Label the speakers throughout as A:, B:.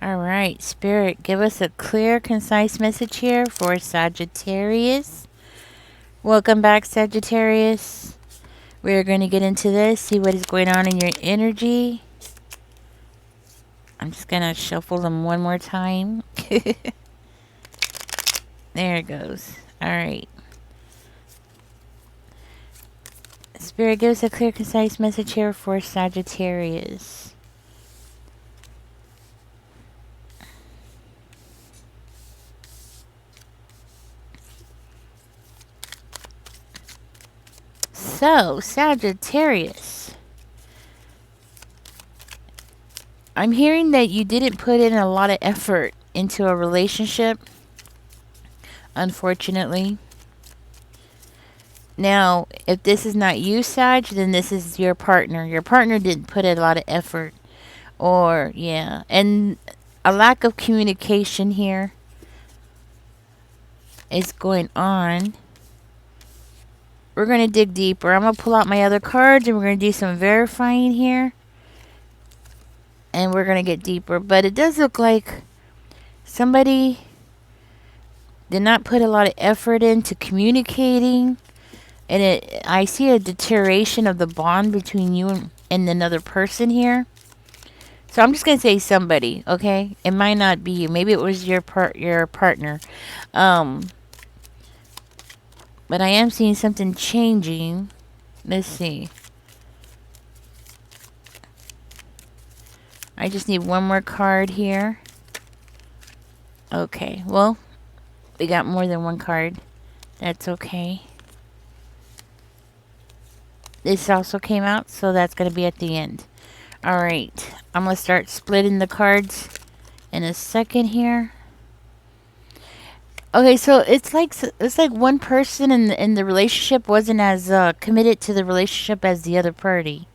A: All right, Spirit, give us a clear, concise message here for Sagittarius. Welcome back, Sagittarius. We're going to get into this, see what is going on in your energy. I'm just going to shuffle them one more time. There it goes. All right. Spirit, give us a clear, concise message here for Sagittarius. So, Sagittarius, I'm hearing that you didn't put in a lot of effort into a relationship, unfortunately. Now, if this is not you, Sag, then this is your partner. Your partner didn't put in a lot of effort. Or, yeah. And a lack of communication here is going on. We're going to dig deeper. I'm going to pull out my other cards and we're going to do some verifying here. And we're going to get deeper. But it does look like somebody did not put a lot of effort into communicating. And I see a deterioration of the bond between you and another person here. So I'm just gonna say somebody, okay? It might not be you. Maybe it was your partner. Um, but I am seeing something changing. Let's see. I just need one more card here. Okay, well, we got more than one card. That's okay. This also came out, so that's gonna be at the end. Alright, I'm gonna start splitting the cards in a second here. Okay, so it's like one person in the relationship wasn't as committed to the relationship as the other party.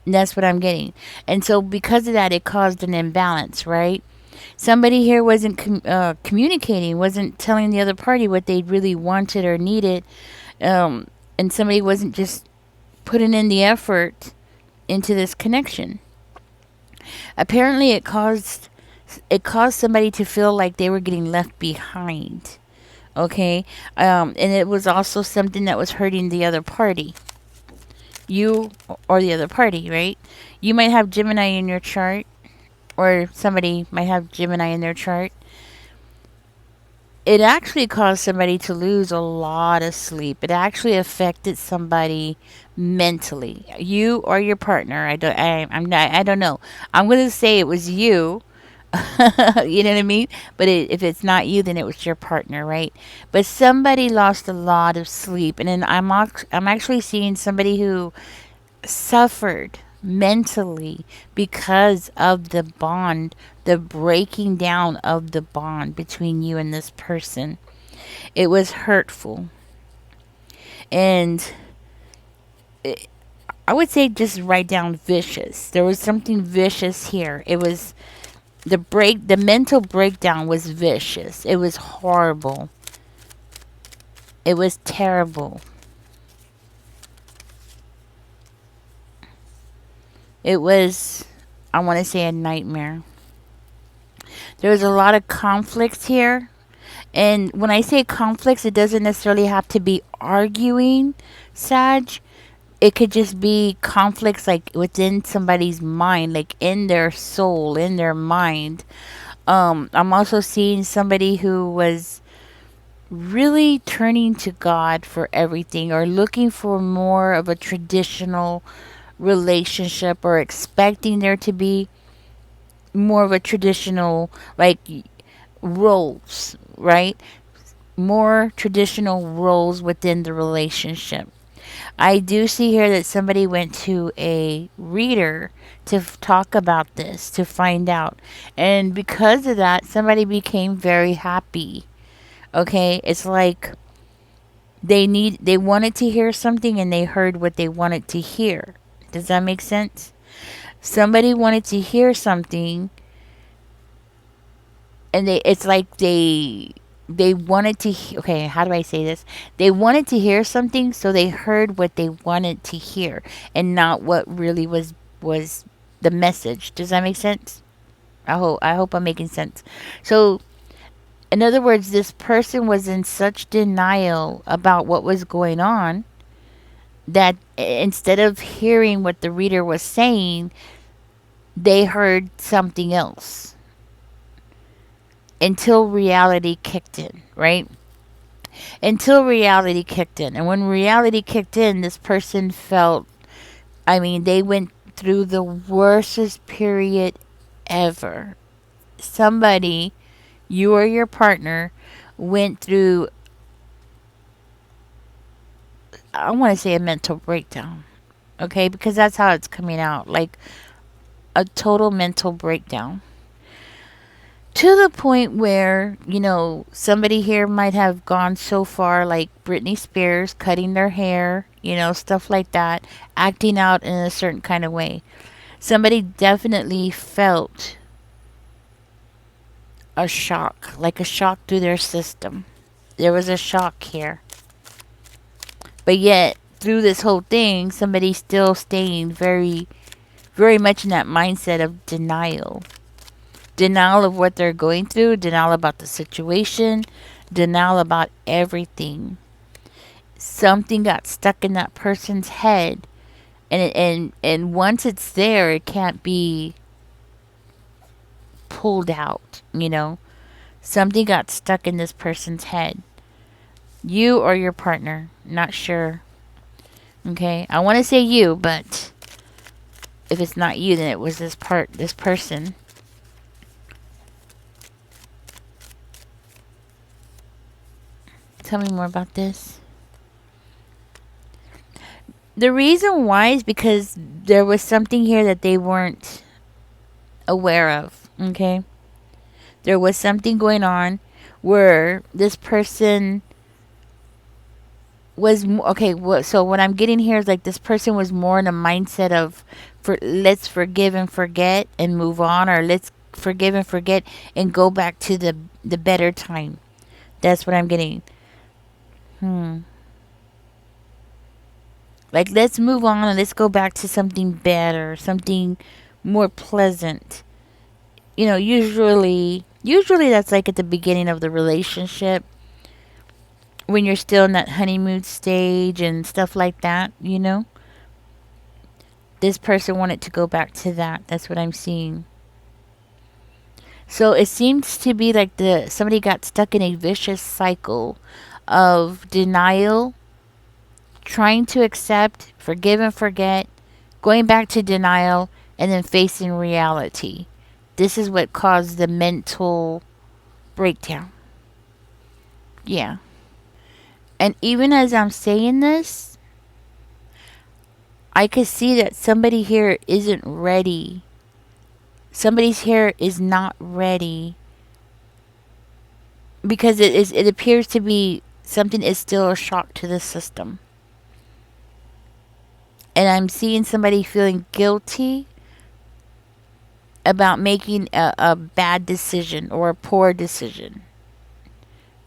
A: And that's what I'm getting. And so because of that, it caused an imbalance, right? Somebody here wasn't communicating, wasn't telling the other party what they really wanted or needed, and somebody wasn't just putting in the effort into this connection. Apparently, it caused somebody to feel like they were getting left behind. Okay, and it was also something that was hurting the other party, you or the other party, right? You might have Gemini in your chart, or somebody might have Gemini in their chart. It actually caused somebody to lose a lot of sleep. It actually affected somebody mentally, you or your partner. I'm not, I don't know. I'm going to say it was you. You know what I mean? But if it's not you, then it was your partner, right? But somebody lost a lot of sleep, and then I'm actually seeing somebody who suffered mentally because of the bond, the breaking down of the bond between you and this person. It was hurtful, and it, I would say just write down vicious. There was something vicious here. It was the mental breakdown was vicious. It was horrible. It was terrible. It was, I want to say, a nightmare. There was a lot of conflicts here. And when I say conflicts, it doesn't necessarily have to be arguing, Sag. It could just be conflicts like within somebody's mind, like in their soul, in their mind. I'm also seeing somebody who was really turning to God for everything or looking for more of a traditional relationship or expecting there to be more of a traditional, like, roles, right? More traditional roles within the relationship. I do see here that somebody went to a reader to talk about this, to find out. And because of that, somebody became very happy. Okay? It's like they wanted to hear something and they heard what they wanted to hear. Does that make sense? Somebody wanted to hear something and it's like they wanted to okay, how do I say this? They wanted to hear something, so they heard what they wanted to hear and not what really was the message. Does that make sense? I hope I'm making sense. So, in other words, this person was in such denial about what was going on that instead of hearing what the reader was saying, they heard something else until reality kicked in, right? Until reality kicked in. And when reality kicked in, this person felt, I mean, they went through the worstest period ever. Somebody, you or your partner, went through, I want to say, a mental breakdown. Okay? Because that's how it's coming out. Like a total mental breakdown. To the point where, somebody here might have gone so far, like Britney Spears cutting their hair, stuff like that, acting out in a certain kind of way. Somebody definitely felt a shock, like a shock through their system. There was a shock here. But yet, through this whole thing, somebody's still staying very, very much in that mindset of denial. Denial of what they're going through, denial about the situation, denial about everything. Something got stuck in that person's head, and once it's there, it can't be pulled out. Something got stuck in this person's head. You or your partner, not sure. Okay, I want to say you, but if it's not you, then it was this person. Tell me more about this. The reason why is because there was something here that they weren't aware of. Okay, there was something going on where this person was okay. So what I'm getting here is like this person was more in a mindset of, let's forgive and forget and move on, or let's forgive and forget and go back to the better time. That's what I'm getting. Like, let's move on and let's go back to something better, something more pleasant. Usually that's like at the beginning of the relationship when you're still in that honeymoon stage and stuff like that. This person wanted to go back to that. That's what I'm seeing. So it seems to be like somebody got stuck in a vicious cycle of denial, trying to accept, forgive and forget, going back to denial, and then facing reality. This is what caused the mental breakdown. Yeah. And even as I'm saying this, I could see that somebody here isn't ready. Somebody's here is not ready because it appears to be something is still a shock to the system. And I'm seeing somebody feeling guilty about making a bad decision or a poor decision.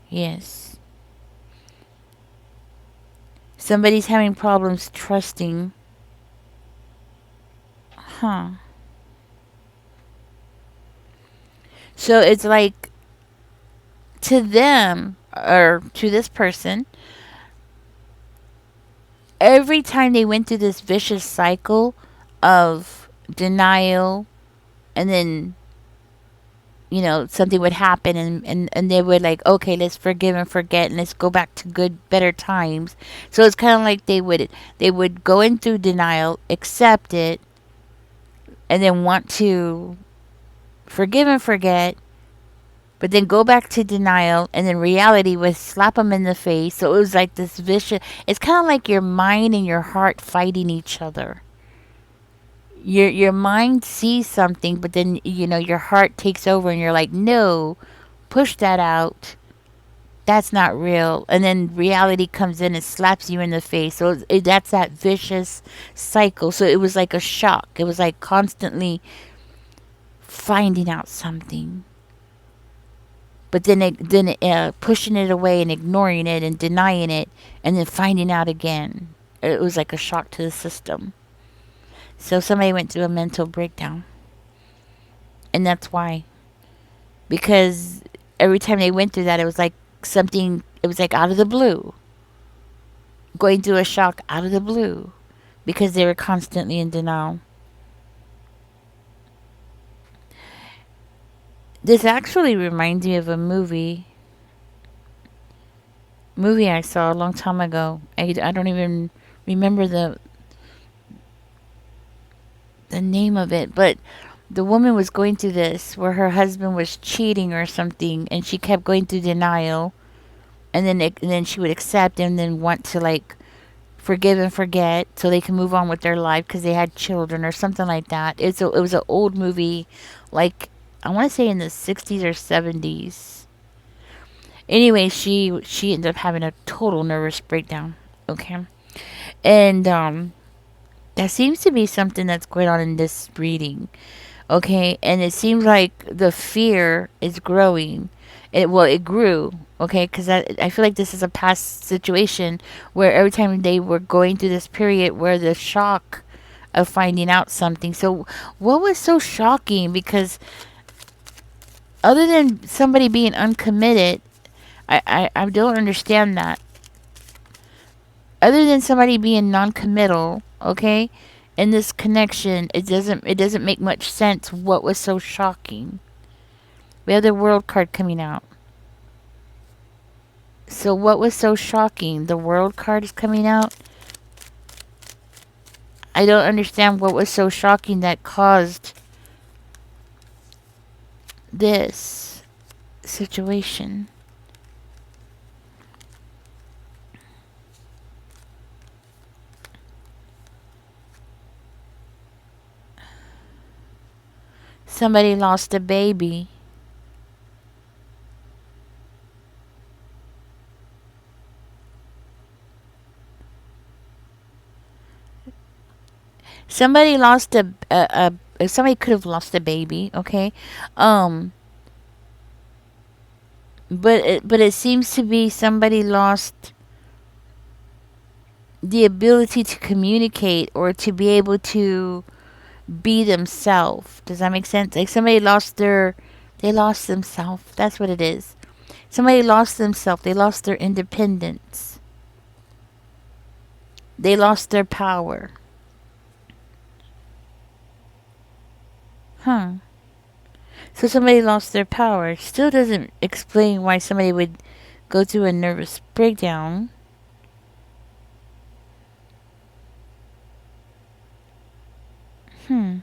A: Yes. Somebody's having problems trusting. Huh. So it's like, to them, or to this person, every time they went through this vicious cycle of denial, and then something would happen, and they would like, okay, let's forgive and forget and let's go back to better times. So it's kind of like they would go in through denial, accept it, and then want to forgive and forget, but then go back to denial, and then reality would slap them in the face. So it was like this vicious, it's kind of like your mind and your heart fighting each other. Your mind sees something, but then your heart takes over and you're like, no, push that out, that's not real. And then reality comes in and slaps you in the face. So that's that vicious cycle. So it was like a shock. It was like constantly finding out something, but then pushing it away and ignoring it and denying it, and then finding out again. It was like a shock to the system. So somebody went through a mental breakdown. And that's why. Because every time they went through that, it was like something, it was like out of the blue. Going through a shock out of the blue. Because they were constantly in denial. This actually reminds me of a movie I saw a long time ago. I don't even remember the name of it, but the woman was going through this where her husband was cheating or something, and she kept going through denial, and then she would accept and then want to like forgive and forget so they can move on with their life because they had children or something like that. It was an old movie, like I want to say in the 60s or 70s. Anyway, she ended up having a total nervous breakdown. Okay, and that seems to be something that's going on in this reading. Okay, and it seems like the fear is growing. It grew. Okay, because I feel like this is a past situation where every time they were going through this period where the shock of finding out something. So, what was so shocking? Because other than somebody being uncommitted, I don't understand that. Other than somebody being non-committal, okay, in this connection, it doesn't make much sense. What was so shocking? We have the World card coming out. So what was so shocking? The World card is coming out. I don't understand what was so shocking that caused this situation. Somebody lost a baby. Somebody lost somebody could have lost a baby, okay? Um but it seems to be somebody lost the ability to communicate or to be able to be themselves. Does that make sense? Like somebody they lost themselves. That's what it is. Somebody lost themselves. They lost their independence. They lost their power. Huh. So somebody lost their power. Still doesn't explain why somebody would go through a nervous breakdown. Hmm.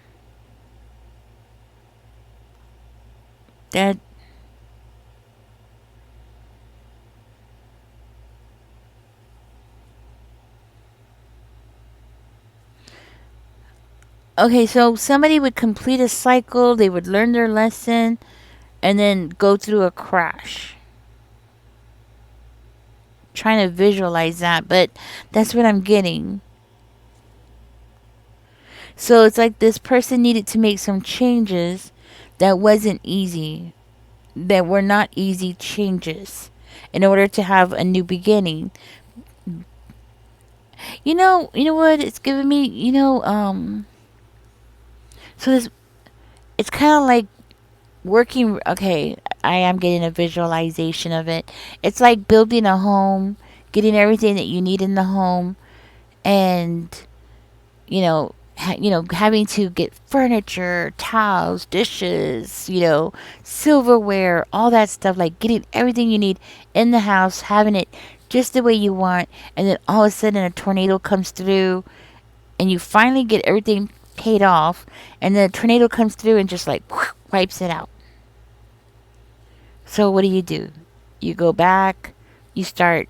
A: That okay, so somebody would complete a cycle, they would learn their lesson, and then go through a crash. Trying to visualize that, but that's what I'm getting. So it's like this person needed to make some changes that wasn't easy, that were not easy changes in order to have a new beginning. You know what it's giving me, so this it's kind of like working. Okay, I am getting a visualization of it. It's like building a home, getting everything that you need in the home, and having to get furniture, towels, dishes, silverware, all that stuff, like getting everything you need in the house, having it just the way you want, and then all of a sudden a tornado comes through and you finally get everything paid off, and then a tornado comes through and just like wipes it out. So what do? You go back, you start,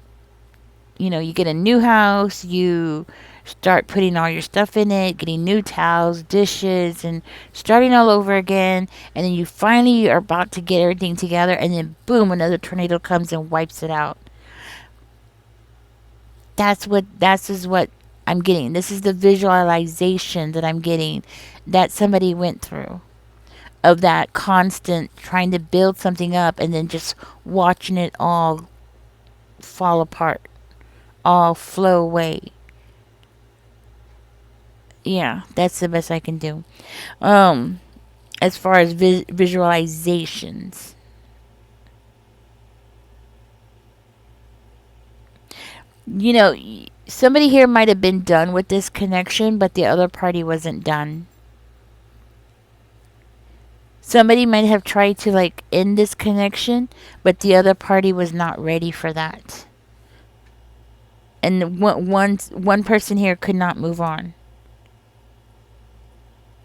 A: you get a new house, you start putting all your stuff in it, getting new towels, dishes, and starting all over again. And then you finally are about to get everything together, and then boom, another tornado comes and wipes it out. This is what I'm getting. This is the visualization that I'm getting that somebody went through of that constant trying to build something up and then just watching it all fall apart, all flow away. Yeah, that's the best I can do. Um, as far as visualizations. You know, somebody here might have been done with this connection, but the other party wasn't done. Somebody might have tried to like end this connection, but the other party was not ready for that. And one person here could not move on.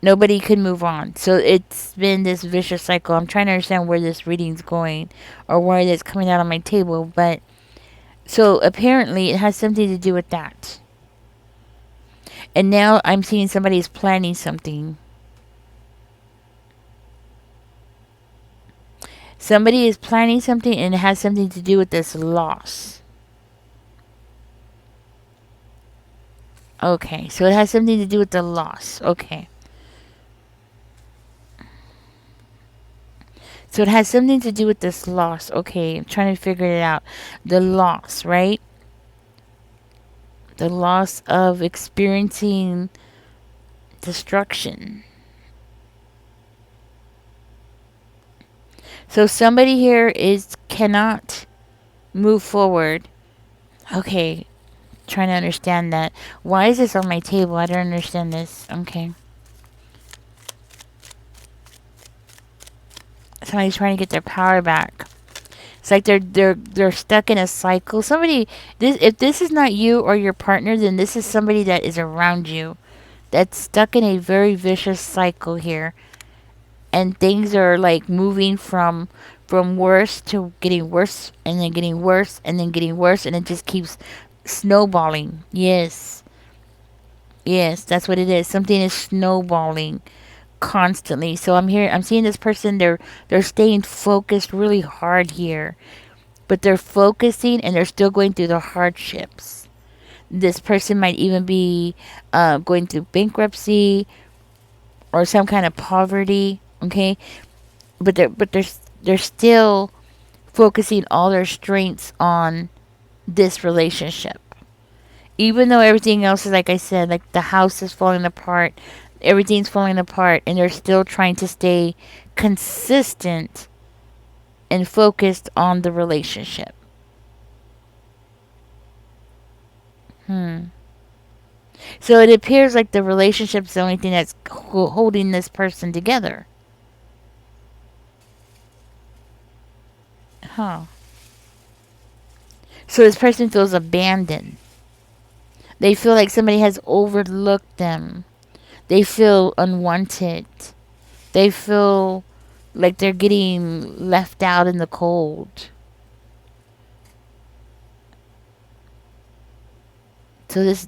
A: Nobody could move on. So it's been this vicious cycle. I'm trying to understand where this reading's going or why it's coming out on my table, but so apparently it has something to do with that. And now I'm seeing somebody's planning something. Somebody is planning something and it has something to do with this loss. Okay, so it has something to do with the loss. Okay. So it has something to do with this loss. Okay, I'm trying to figure it out. The loss, right? The loss of experiencing destruction. So somebody here cannot move forward. Okay, trying to understand that. Why is this on my table? I don't understand this. Okay. Somebody's trying to get their power back. It's like they're stuck in a cycle. Somebody, if this is not you or your partner, then this is somebody that is around you that's stuck in a very vicious cycle here. And things are like moving from worse to getting worse and then getting worse and then getting worse and it just keeps snowballing. Yes. Yes, that's what it is. Something is snowballing constantly. So I'm seeing this person, they're staying focused really hard here. But they're focusing and they're still going through the hardships. This person might even be going through bankruptcy or some kind of poverty, okay? But they're still focusing all their strengths on this relationship. Even though everything else is, like I said, like the house is falling apart, everything's falling apart, and they're still trying to stay consistent and focused on the relationship. So it appears like the relationship's the only thing that's holding this person together. Huh. So this person feels abandoned. They feel like somebody has overlooked them. They feel unwanted. They feel like they're getting left out in the cold. So this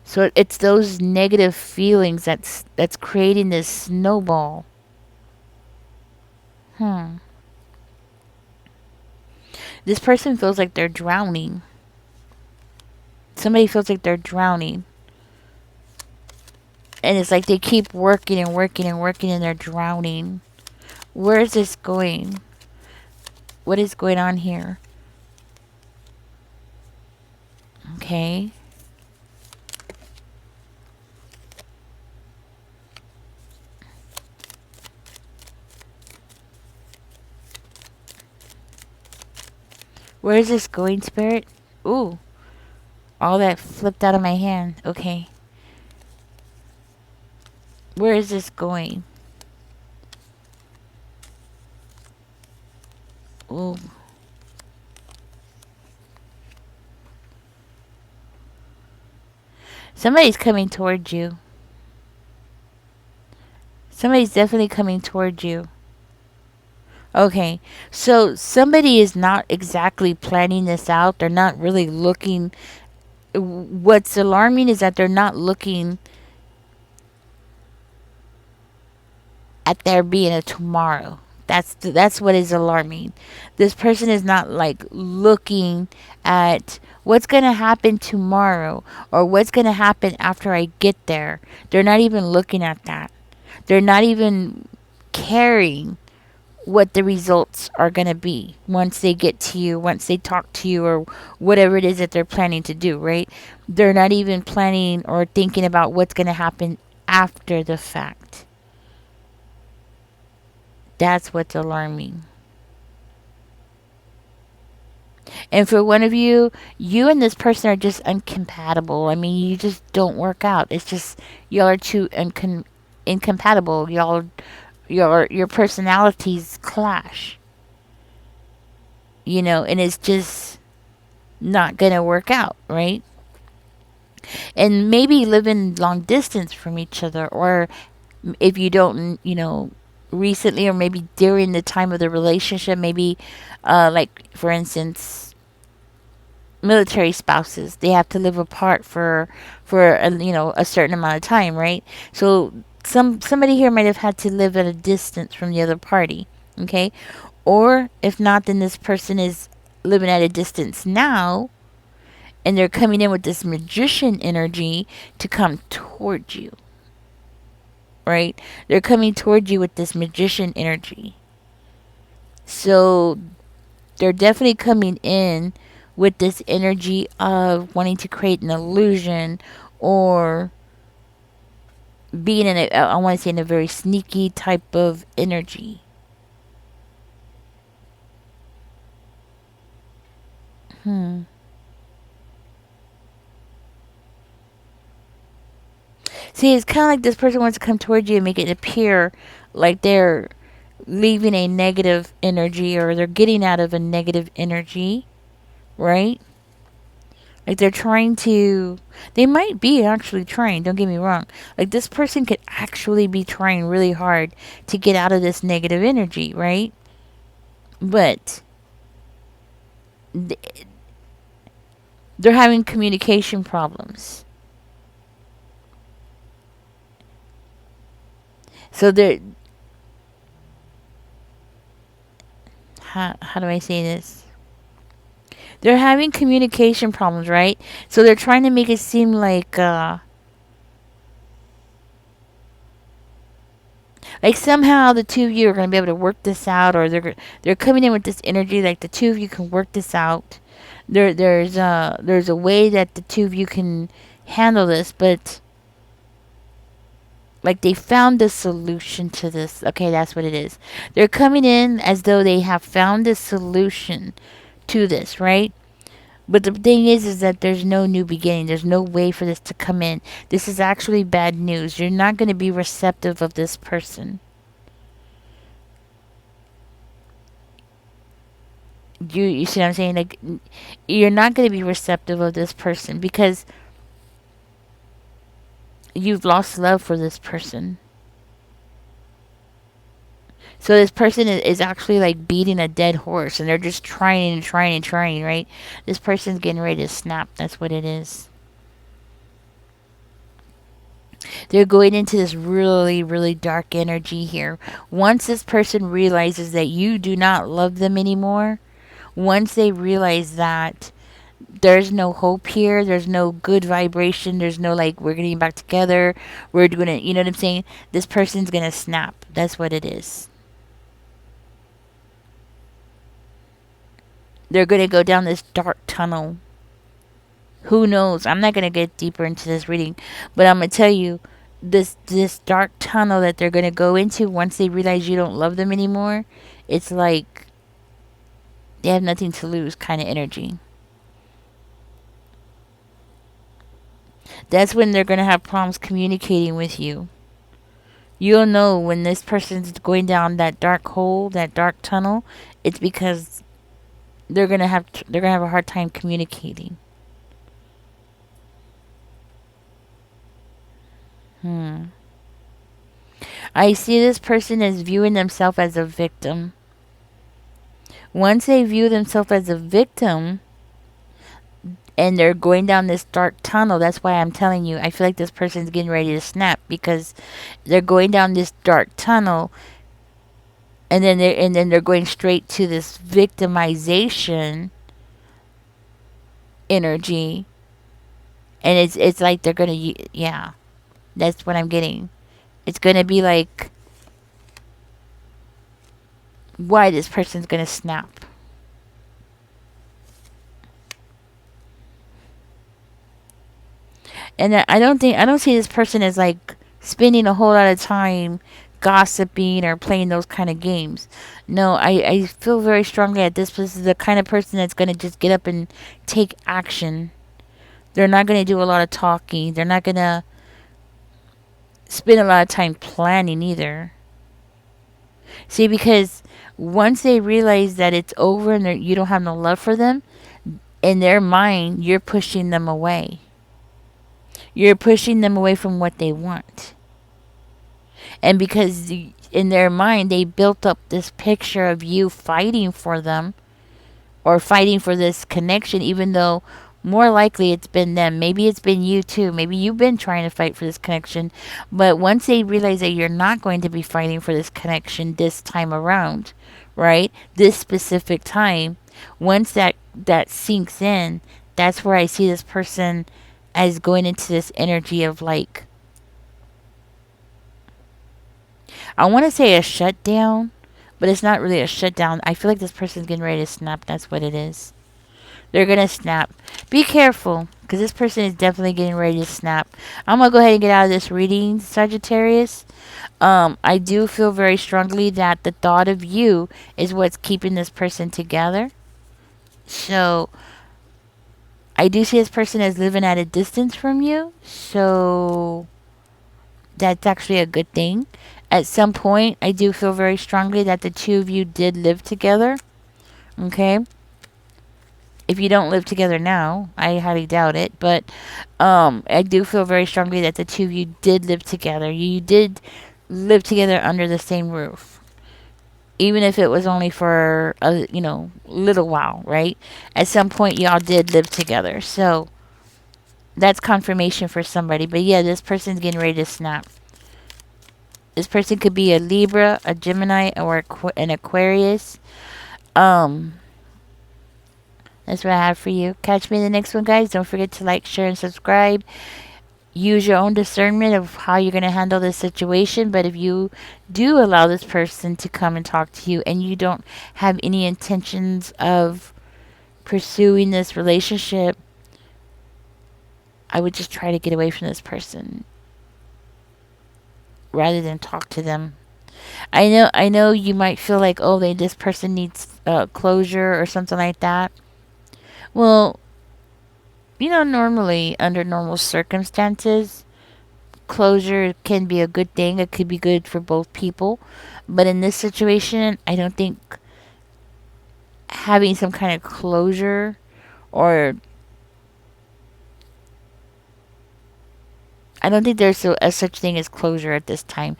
A: so it's those negative feelings that's creating this snowball. Hmm. This person feels like they're drowning. Somebody feels like they're drowning. And it's like they keep working and working and working and they're drowning. Where is this going? What is going on here? Okay. Where is this going, Spirit? Ooh. All that flipped out of my hand. Okay. Where is this going? Ooh. Somebody's coming towards you. Somebody's definitely coming towards you. Okay, so somebody is not exactly planning this out. They're not really looking. What's alarming is that they're not looking at there being a tomorrow. That's what is alarming. This person is not like looking at what's going to happen tomorrow or what's going to happen after I get there. They're not even looking at that. They're not even caring what the results are going to be once they get to you, once they talk to you, or whatever it is that they're planning to do, right? They're not even planning or thinking about what's going to happen after the fact. That's what's alarming. And for one of you, you and this person are just incompatible. I mean, you just don't work out. It's just y'all are too incompatible. Your personalities clash. And it's just not gonna work out, right? And maybe living long distance from each other, or if you don't, recently, or maybe during the time of the relationship, maybe, like for instance, military spouses, they have to live apart for a certain amount of time, right? So somebody here might have had to live at a distance from the other party, okay? Or if not, then this person is living at a distance now, and they're coming in with this magician energy to come towards you, right? They're coming towards you with this magician energy. So they're definitely coming in with this energy of wanting to create an illusion, or being in I want to say, in a very sneaky type of energy. Hmm. See, it's kind of like this person wants to come towards you and make it appear like they're leaving a negative energy, or they're getting out of a negative energy, right? Like they're trying to, they might be actually trying, don't get me wrong. Like this person could actually be trying really hard to get out of this negative energy, right? But they're having communication problems. So they're, how do I say this? They're having communication problems, right? So they're trying to make it seem like somehow the two of you are going to be able to work this out, or they're coming in with this energy like the two of you can work this out. There's a way that the two of you can handle this, but like they found the solution to this. Okay, that's what it is. They're coming in as though they have found a solution to this, right? But the thing is that there's no new beginning. There's no way for this to come in. This is actually bad news. You're not going to be receptive of this person. You see what I'm saying? Like, you're not going to be receptive of this person because you've lost love for this person. So this person is actually like beating a dead horse, and they're just trying and trying and trying, right? This person's getting ready to snap. That's what it is. They're going into this really, really dark energy here. Once this person realizes that you do not love them anymore, once they realize that there's no hope here, there's no good vibration, there's no like, we're getting back together, we're doing it, you know what I'm saying? This person's gonna snap. That's what it is. They're gonna go down this dark tunnel. Who knows? I'm not gonna get deeper into this reading, but I'm gonna tell you, this dark tunnel that they're gonna go into once they realize you don't love them anymore, it's like they have nothing to lose kind of energy. That's when they're gonna have problems communicating with you. You'll know when this person's going down that dark hole, that dark tunnel. It's because they're gonna have a hard time communicating. Hmm. I see this person as viewing themselves as a victim. Once they view themselves as a victim, and they're going down this dark tunnel, that's why I'm telling you, I feel like this person's getting ready to snap, because they're going down this dark tunnel, and then they're going straight to this victimization energy, and it's like they're gonna, yeah, that's what I'm getting. It's gonna be like, why this person's gonna snap. And I don't see this person as like spending a whole lot of time gossiping or playing those kind of games. No, I feel very strongly that this is the kind of person that's going to just get up and take action. They're not going to do a lot of talking. They're not going to spend a lot of time planning either. See, because once they realize that it's over and you don't have no love for them, in their mind, you're pushing them away. You're pushing them away from what they want. And because in their mind, they built up this picture of you fighting for them or fighting for this connection, even though more likely it's been them. Maybe it's been you too. Maybe you've been trying to fight for this connection. But once they realize that you're not going to be fighting for this connection this time around, right? This specific time, once that sinks in, that's where I see this person as going into this energy of like, I want to say a shutdown, but it's not really a shutdown. I feel like this person's getting ready to snap. That's what it is. They're going to snap. Be careful, because this person is definitely getting ready to snap. I'm going to go ahead and get out of this reading, Sagittarius. I do feel very strongly that the thought of you is what's keeping this person together. So, I do see this person as living at a distance from you. So, that's actually a good thing. At some point, I do feel very strongly that the two of you did live together. Okay? If you don't live together now, I highly doubt it. But I do feel very strongly that the two of you did live together. You did live together under the same roof. Even if it was only for a little while, right? At some point, y'all did live together. So that's confirmation for somebody. But yeah, this person's getting ready to snap. This person could be a Libra, a Gemini, or an Aquarius. That's what I have for you. Catch me in the next one, guys. Don't forget to like, share, and subscribe. Use your own discernment of how you're going to handle this situation. But if you do allow this person to come and talk to you and you don't have any intentions of pursuing this relationship, I would just try to get away from this person rather than talk to them. I know you might feel like, oh, this person needs closure or something like that. Well, normally under normal circumstances, closure can be a good thing. It could be good for both people. But in this situation, I don't think having some kind of closure or I don't think there's a such thing as closure at this time.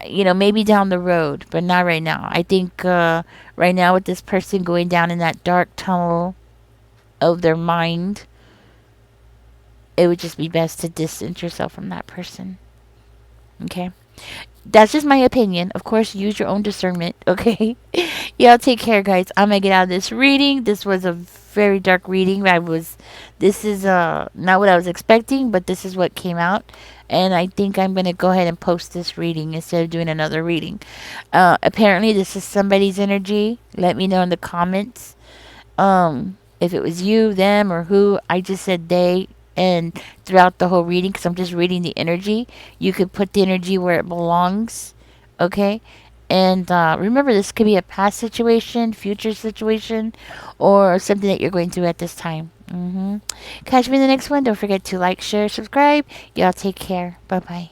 A: Maybe down the road, but not right now. I think right now with this person going down in that dark tunnel of their mind, it would just be best to distance yourself from that person. Okay? That's just my opinion. Of course, use your own discernment. Okay? Y'all take care, guys. I'm going to get out of this reading. This was a very dark reading. This is not what I was expecting, but this is what came out. And I think I'm going to go ahead and post this reading instead of doing another reading. Apparently, this is somebody's energy. Let me know in the comments. If it was you, them, or who. I just said they. And throughout the whole reading, because I'm just reading the energy, you could put the energy where it belongs. Okay? And remember, this could be a past situation, future situation, or something that you're going through at this time. Catch me in the next one. Don't forget to like, share, subscribe. Y'all take care. Bye-bye.